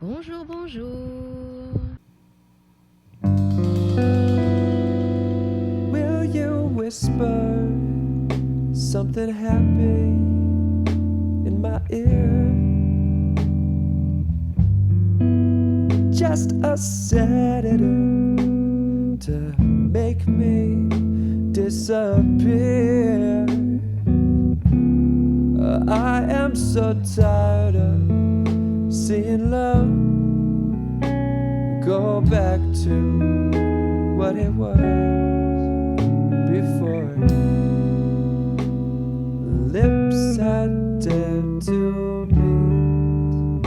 Bonjour, bonjour. Will you whisper something happy in my ear? Just a sedative to make me disappear. I am so tired of seeing love go back to what it was before. Lips I dared to meet.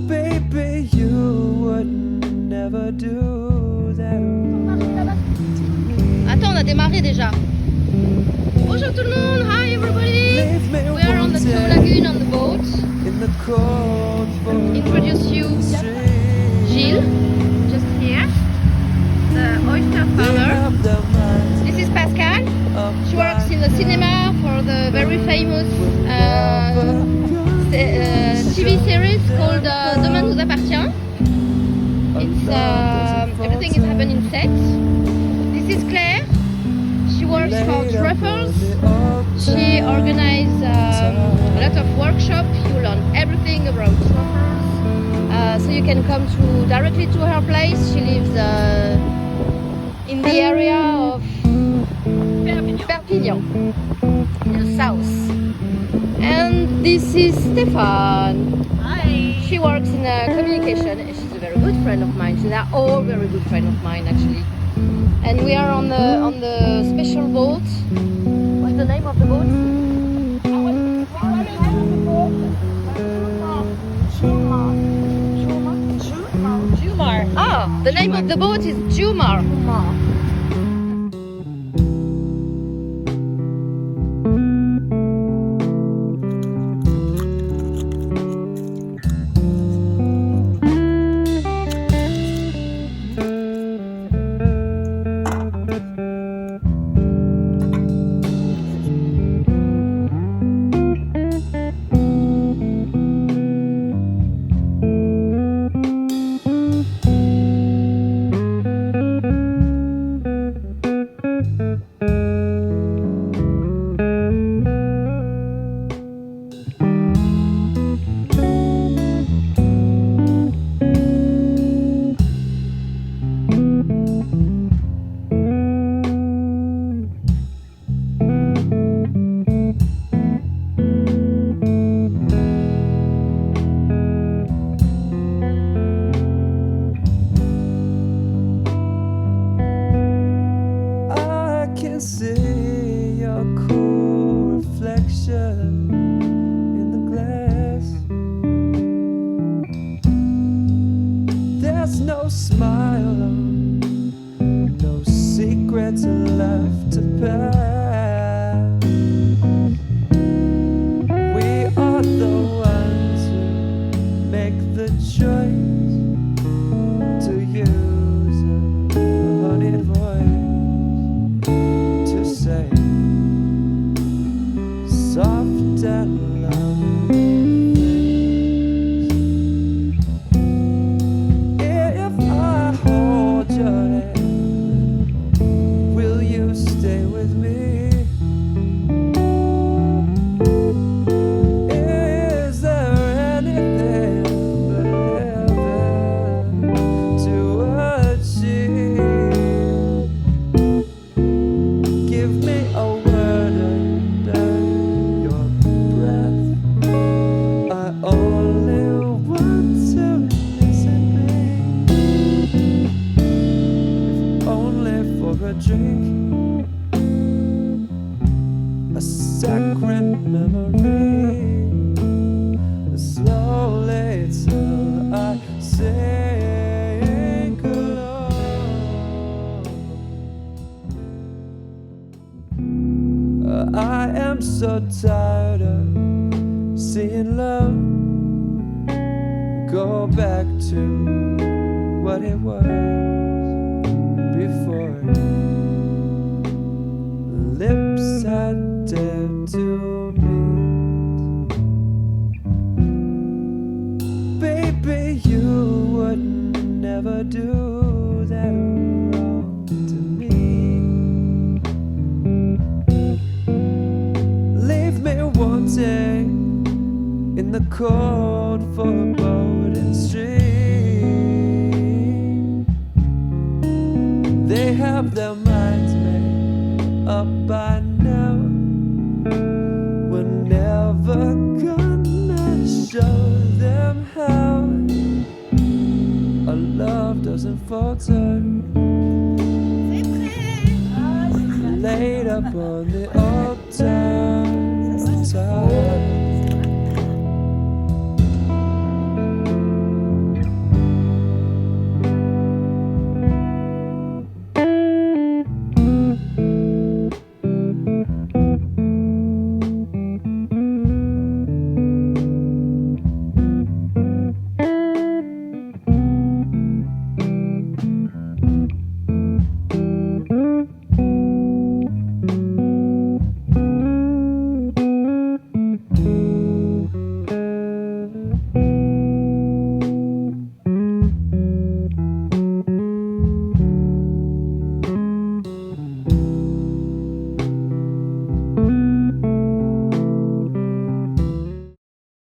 Baby, you would never do that. Attends, on a démarré déjà. Bonjour tout le monde, hi everybody. We are on the Thau lagoon on the boat. In the cold, Introduce you Gilles, just here, the oyster farmer. This is Pascal. She works in the cinema for the very famous TV series called Demain nous appartient. It's everything is happening in set. This is Claire. She works for Truffles. She organizes a lot of workshops. You learn everything about truffles. So you can come directly to her place. She lives in the area of Perpignan, in the south. And this is Stéphane. Hi. She works in communication. She's a very good friend of mine. They are all very good friends of mine, actually. And we are on the special boat. What's the name of the boat? Jumar. Ah, the name of the boat is Jumar. See your cool reflection in the glass. There's no smile on, no secrets left to pass. We are the ones who make the choice to use a honeyed voice. Soft and loving. If I hold your hand, will you stay with me? Is there anything but heaven to achieve? Give me a word and I only want to listen, if only for a drink, a sacred memory. Slowly till I sink alone. I am so tired of seeing love go back to what it was before. Lips I dared to meet. never do that wrong to me. Leave me wanting in the cold foreboding stream. They have their minds made up by now. We're never gonna show them how our love doesn't falter. Laid up on the altar.